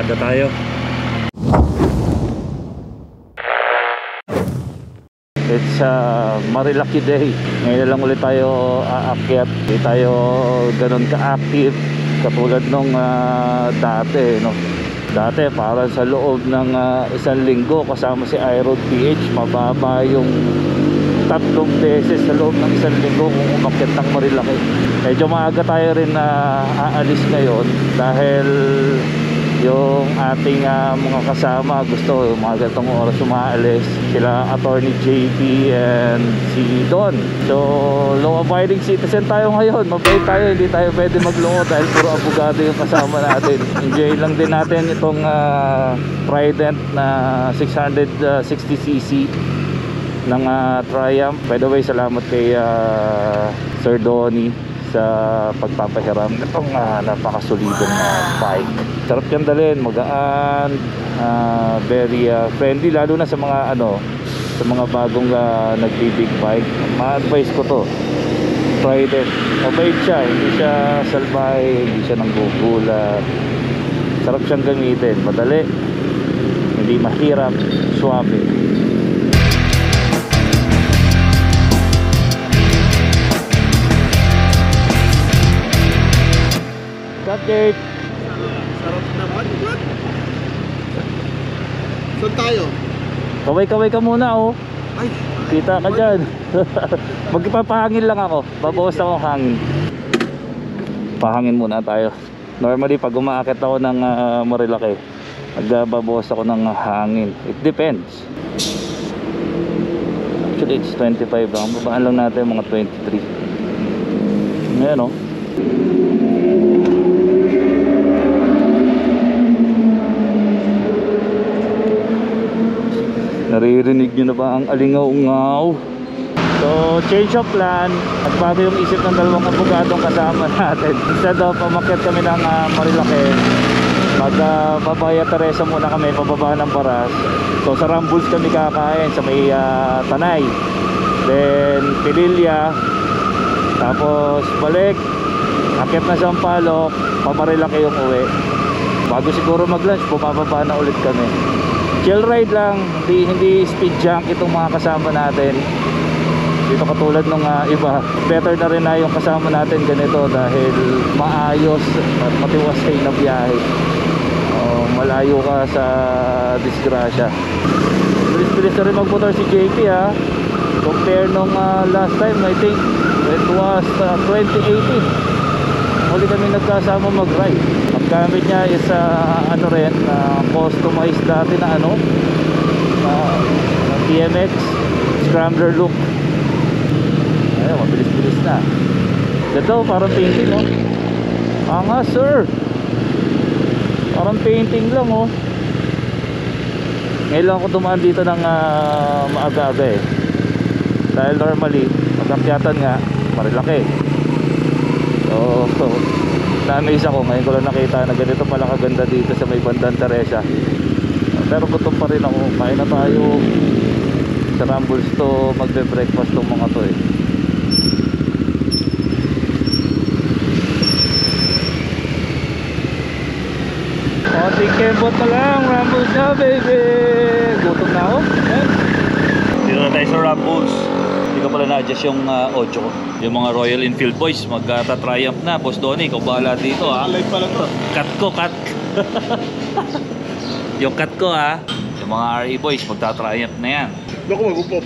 lakad na tayo. It's Marilaki Day. Ngayon lang ulit tayo aakyat. Hindi tayo ganun ka-active katulad nung dati, no? Dati parang sa loob ng isang linggo kasama si iRoad PH, mababa yung 3 beses sa loob ng isang linggo kung umakyat ng Marilaki. Medyo maaga tayo rin na aalis ngayon dahil yung ating mga kasama gusto mga ganitong oras umaalis. Sila Attorney JP and si Don. So law abiding citizen tayo ngayon. Mabait tayo, hindi tayo pwede maglungo dahil puro abogado yung kasama natin. Enjoy lang din natin itong Trident na 660cc ng Triumph. By the way, salamat kay Sir Donnie sa pagpapahiram itong napakasolidong bike. Sarap yan dalhin, magaan, very friendly, lalo na sa mga sa mga bagong nagbibig bike. Ma-advise ko to, Trident. Mabait siya, hindi siya salbahe, hindi siya nanggugulat. Sarap siyang gamitin, madali, hindi mahirap, suwabe. Update. Sarap naman. Saan tayo? Kaway-kaway ka muna, oh. Ay, kita ka dyan. Magpapahangin lang ako. Babawas ako ng hangin. Pahangin muna tayo. Normally pag umaakit ako ng Marilaki, nagbabawas ako ng hangin. It depends. Actually it's 25 lang. Babaan lang natin mga 23. Ayan, oh. Naririnig nyo na ba ang alingaw-ngaw? So, change of plan. Nagbago yung isip ng dalawang abogadong kasama natin. Instead of umakyat kami ng Marilaki, Babaya Teresa muna kami, pababa ng Baras. So, sa Rambles kami kakain sa may Tanay. Then, Pililya. Tapos, balik. Akyat na Sampaloc, pamarilaki yung uwi. Bago siguro mag-lunch, bumababa na ulit kami. Chill ride lang, hindi speed junk itong mga kasama natin. Dito katulad nung iba, better na rin na yung kasama natin ganito dahil maayos at matiwasay na biyahe. Malayo ka sa disgrasya. Bilis-bilis na rin magmotor si JP, ha. Compare nung last time, I think it was 2018. Huli kami nagkasama mag-ride. Ang gamit niya is customized dati na TMX Scrambler look. Ayun, mabilis-bilis na. Ito parang painting, oh. Nga sir, parang painting lang, oh. Ngayon lang ako dumaan dito ng maaga-aga, eh. Dahil normally pag-akyatan nga Marilaki. So na-amaze ako, ngayon ko lang nakita na ganito pala kaganda dito sa may bandang Teresa. Pero gutom pa rin ako. Kain na tayo sa Rambles to, magbe-breakfast tong mga to, eh. Konting kembot na lang, Rambles na, baby. Gutom na ako, eh. Dito na tayo sa Rambles. Hindi ko pala na-adjust yung 8 ko. Yung mga Royal Enfield boys magta-triumph na. Boss Donnie, ikaw bahala dito, ha. live pa lang to. Cut. Yung cut ko, ha. Yung mga RE boys magta-triumph na yan. Naku, mag-upop.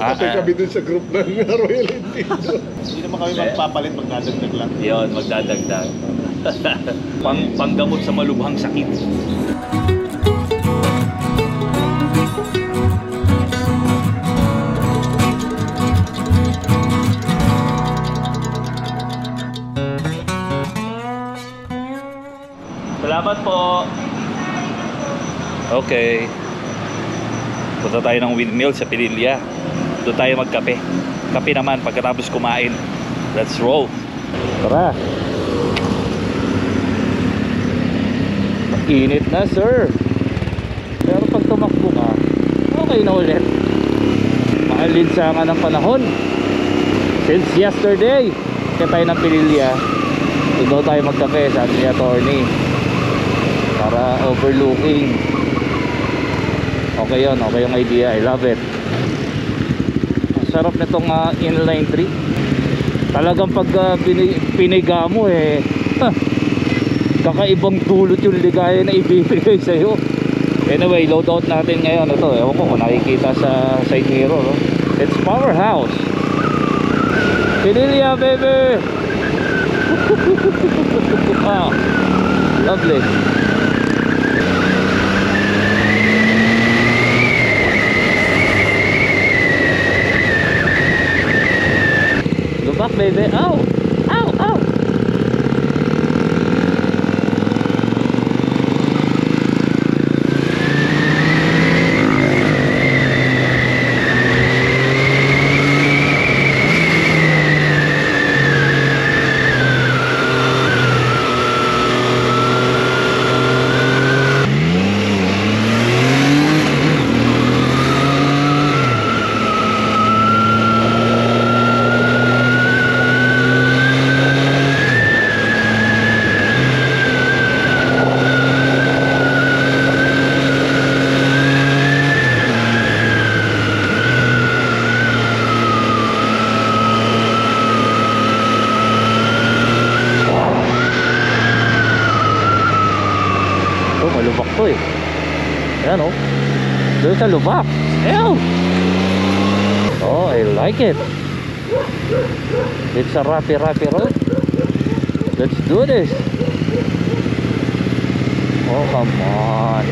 Patay kami dun sa group ng Royal Enfield. Hindi naman kami magpapalit, magdadagdag lang. Yun, magdadagdag. Panggamot sa malubhang sakit. Salamat po. Okay. Punta tayo ng Windmill sa Pililya. Doon tayo magkape. Kape naman pagkatapos kumain. Let's roll. Tara. Init na, sir. Pero pag tumakbo ka, okay na ulit. Maalinsangan ng panahon. Since yesterday, kaya tayo ng Pililya. Doon tayo magkape, sabi ni Attorney. para overlooking. Okay yun, okay yung idea, I love it. Ang sarap nitong inline 3. Talagang pag piniga mo kakaibang dulot yung ligaya na ibibigay sa'yo. Anyway, load out natin ngayon. Ito, ewan ko kung nakikita sa side mirror, no? It's Powerhouse Pinilya, baby. Ah, lovely. Go back, baby. Ow! Ow! Ow! Malubak to Ayan doon sa lubak. Ew! Oh, I like it. It's a rocky road. Let's do this. Oh, come on.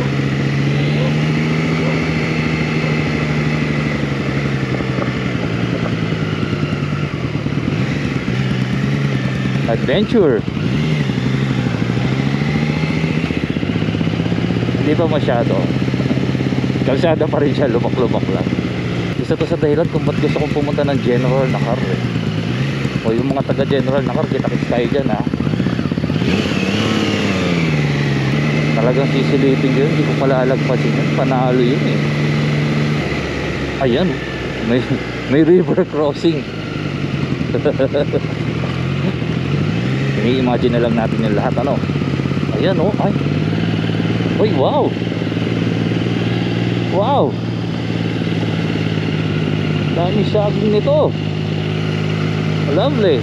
Adventure. Hindi pa masyado. Kalsada pa rin siya, lubak-lubak lang. Isa to sa dahilan kung ba't gusto kong pumunta ng general na car O yung mga taga general na car, kita-kits tayo dyan Talagang sisilipin yun, hindi ko palalagpasin yun. Panalo yun Ayan, may river crossing. Ini-imagine na lang natin yung lahat Ayan ay. Uy, wow! Wow! Dami saging nito. Lovely.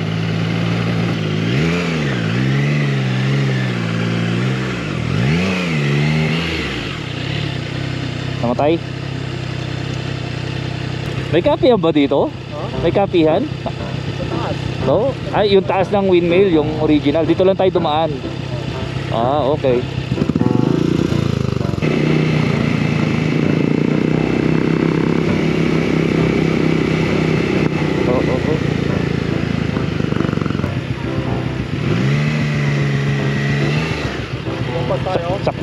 Namatay? May kapihan ba dito? May kapihan? No? Ay, yung taas ng windmill, yung original. Dito lang tayo dumaan. Ah, okay.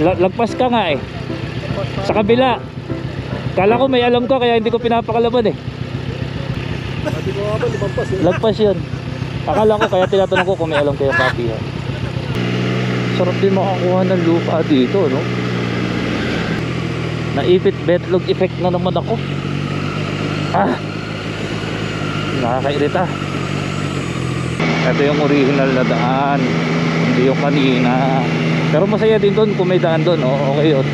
Lagpas ka nga sa kabila. Kala ko may alam ka kaya hindi ko pinapakalaban Lagpas yun. Akala ko kaya tinatanong ko kung may alam kayo kapihan. Sarap din makakuha ng lupa dito Naipit betlog effect na naman ako. Nakakairita. Ito yung original na daan, hindi yung kanina. Pero masaya din doon kung may daan doon. Okay yun.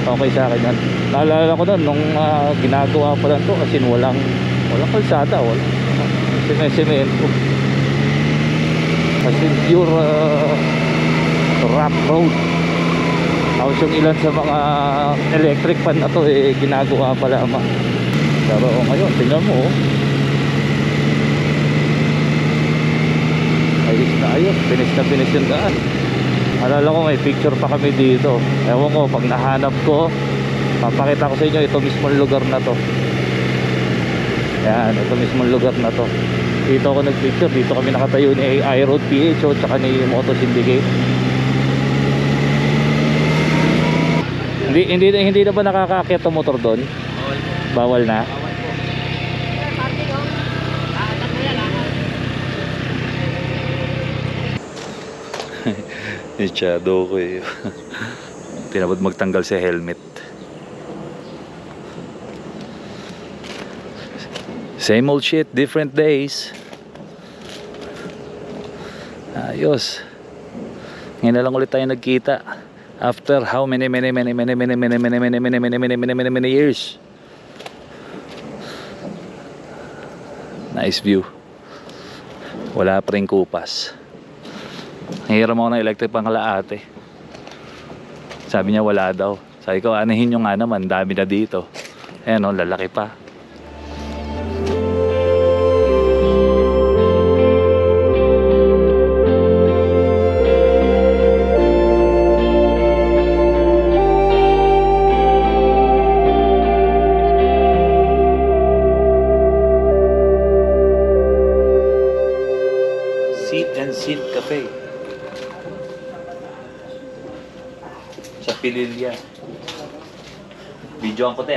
Okay sa akin yan. Naalala ko doon nung ginagawa pa lang to kasi walang kalsada, walang semento. Kasi pure rock road. Tapos yung ilan sa mga electric fan na to ginagawa pa lamang. Pero ngayon tingnan mo ayos na ayos, finish yung daan. Alala ko may picture pa kami dito. Ewan ko, pag nahanap ko papakita ko sa inyo ito mismong lugar na to. Yan, ito mismong lugar na to. Dito ako nagpicture, dito kami nakatayo ni iRoad PH tsaka ni Moto Syndicate. Hindi na ba nakakaakyat ang motor doon? Bawal na? Shadow ko tinabad magtanggal sa helmet. Same old shit, different days. Ayos. Ngayon na lang ulit tayo nagkita. After how many years? Nice view. Wala pa rin kupas. Nahiram ako ng electric pang kalaate. Sabi niya wala daw. Sabi ko anahin nyo nga naman, dami na dito. Ayan o, lalaki pa. Silk Cafe sa Pililya. Videoan ko te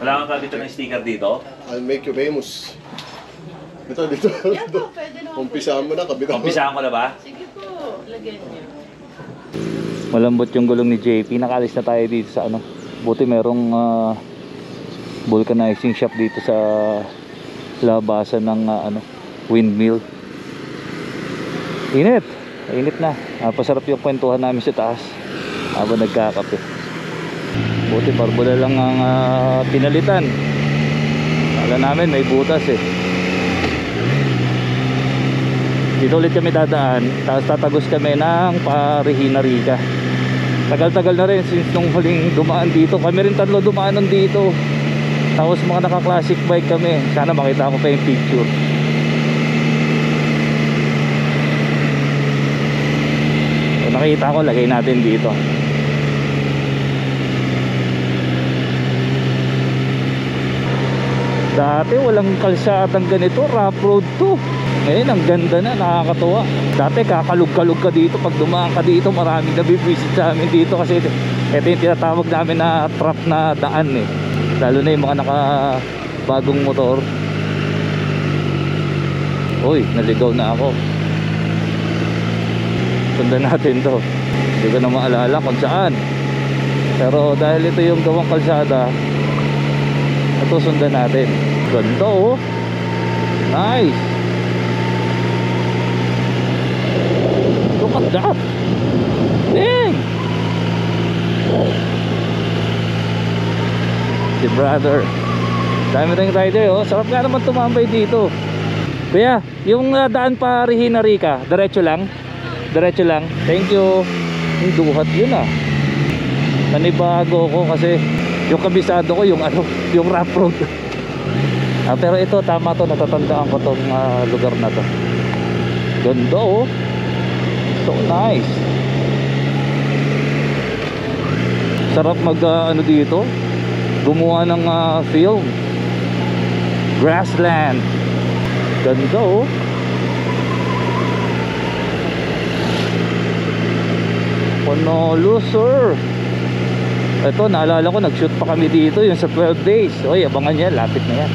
Wala kang kabito ng sticker dito? I'll make you famous. Dito. Yan po, pwede naman po. Umpisaan mo na, kabito. Umpisaan ko na ba? Sige po, lagyan niyo. Malambot yung gulong ni JP. Nakalis na tayo dito sa ano. Buti merong vulcanizing shop dito sa labasan ng windmill. Init na. Pasarap yung kwentuhan namin sa taas habang nagkakape. Buti barbula lang ang pinalitan. Kala namin may butas Dito ulit kami dadaan, tapos tatagos kami ng Regina Rica. Tagal-tagal na rin since nung huling dumaan dito. Kami rin tatlo dumaanan dito. Tapos mga naka-classic bike kami. Sana makita ko pa yung picture. Kung nakita ko, lagay natin dito. Dati walang kalsadang ganito, rough road to. Ngayon ang ganda na, nakakatuwa. Dati kakalug-kalug ka dito. Pag dumaan ka dito, maraming nabibisit sa amin dito. Kasi ito yung tinatawag namin na trap na daan Lalo na yung mga nakabagong motor. Uy, naligaw na ako. Sundan natin to. Hindi ko na maalala kung saan. Pero dahil ito yung gawang kalsada, ito sundan natin. Ganda oh. Nice. Look at that. Dang. Si brother. Dami ring rider Sarap nga naman tumambay dito. Kuya, yung daan pa Regina Rica, diretso lang? Diretso lang. Thank you. Yung duhat yun Nanibago ko kasi yung kabisado ko yung yung rough road. Pero ito tama to, natatandaan ko tong lugar na to. Ganda oh. So nice. Sarap mag dito. Gumawa ng film. Grassland. Ganda oh. Panalo sir. Ito naalala ko nag-shoot pa kami dito yung sa 12 days. Oy, abangan niya, lapit na yan.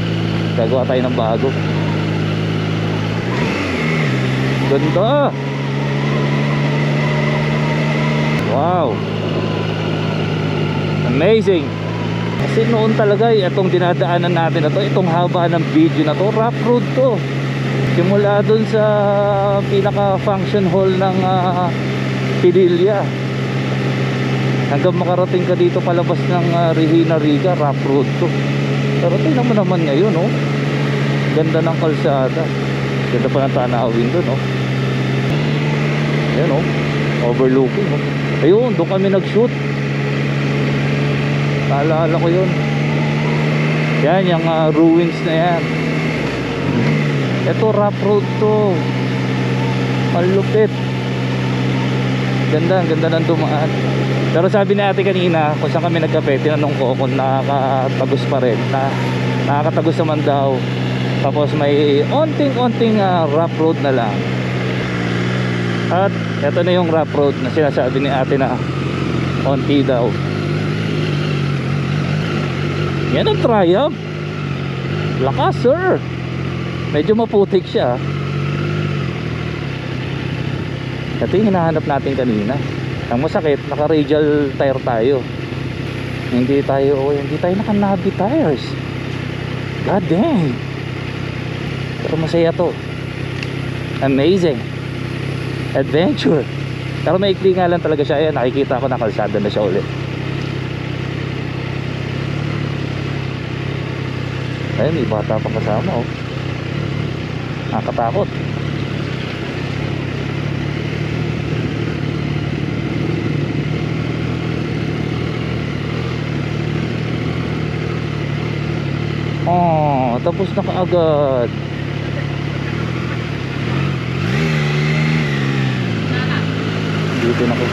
Gagawa tayo ng bago. Ganda. Wow. Amazing. Kasi noon talaga itong dinadaanan natin na to, itong haba ng video na to, rough road to. Simula dun sa pinaka function hall ng Pililya hanggang makarating ka dito palabas ng Regina Rica, rough road to. Pero tingnan mo naman ngayon oh. Ganda ng kalsada. Ganda pa ng tanawin dun oh. Ayan oh. Overlooking oh. Ayun, doon kami nag-shoot. Naalala ko yun. Yan, yung ruins na yan. Ito rough road to. Malupit. Ganda, ang ganda ng dumaan. Pero sabi ni ate kanina, kung saan kami nagkape, tinanong ko kung nakakatagos pa rin. Nakakatagos naman daw. Tapos may onting rough road na lang. At ito na yung rough road na sinasabi ni ate na onti daw. Yan ang Triumph. Lakas sir. Medyo maputik siya. Ito yung hinahanap natin kanina. Ang masakit, naka radial tire tayo. Hindi tayo naka-nabi tires. God dang. Pero masaya to. Amazing. adventure. Pero maikli nga lang talaga siya. Ayan, nakikita ko na kalsada na siya ulit. Ayun, may bata pa kasama, oh. Nakakatakot. Oh, tapos na kaagad. Dito na ko.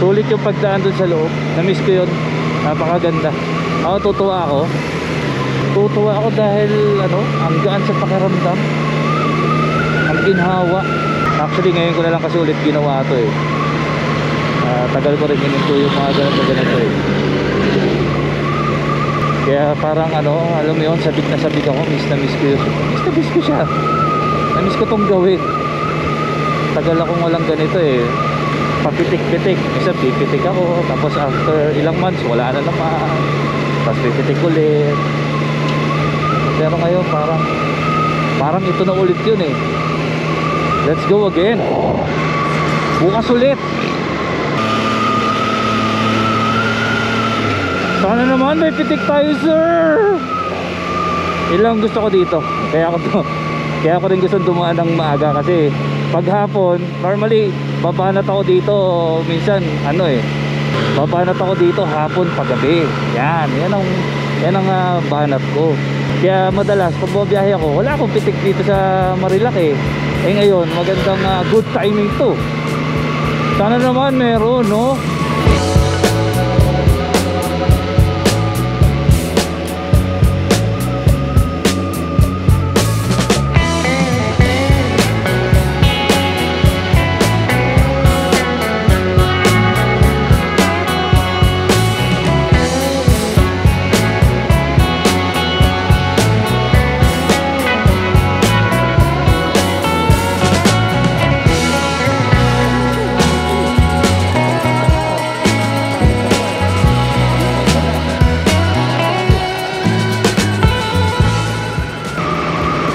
Sulit yung pagdaan dun sa loob. Na-miss ko yun. Napakaganda. Ako, tutuwa ako. Tutuwa ako dahil ano, ang gaan sa pakiramdam. Ang ginhawa. Actually, ngayon ko na lang kasi ulit ginawa to eh. Tagal ko rin hininto yung mga ganun na ganito eh. Kaya parang ano, alam mo yun, sabik na sabik ako. Miss na miss ko siya. Na-miss ko tong gawin. Tagal akong walang ganito eh. Papitik-pitik. Isa pipitik ako. Tapos after ilang months, wala na naman. Tapos pipitik ulit. Pero ngayon parang ito na ulit yun eh. Let's go again. Bukas ulit. Sana naman may pitik tayo, sir. Ilang gusto ko dito. Kaya ako rin gusto dumaan ng maaga kasi pag hapon, normally babanat ako dito minsan ano eh. Babanat ako dito hapon paggabi. Yan ang banat ko. Kaya madalas pag bumabiyahe ako, wala akong pitik dito sa Marilake. Eh ngayon, magandang good timing to. Sana naman meron, no?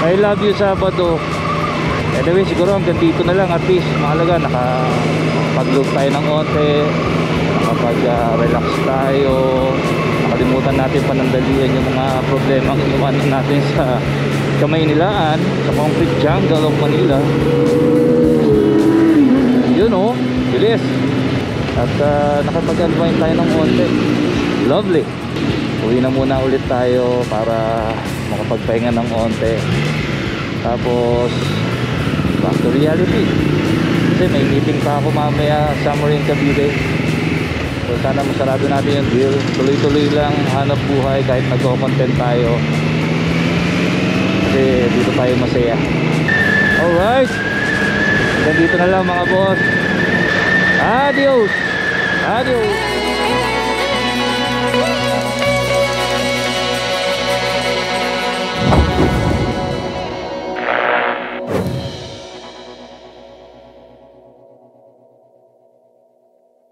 I love you Sabado. Anyway, siguro hanggang dito na lang. At least mahalaga nakapag-loop tayo ng onte, nakapag-relax tayo, nakalimutan natin panandalian yung mga problema ang inuwanan natin sa Kamaynilaan, sa concrete jungle of Manila. Yun oh, bilis. At nakapag-unwind tayo ng onte. Lovely. Uwi na muna ulit tayo para makapagpahinga ng onte. Tapos back to reality. Kasi may meeting pa ako mamaya sa Marine Cavite. So sana masarado natin yung deal. Tuloy-tuloy lang hanap buhay kahit nagko-content tayo. Kasi dito tayo masaya. Alright, dito na lang mga boss. Adios. Adios.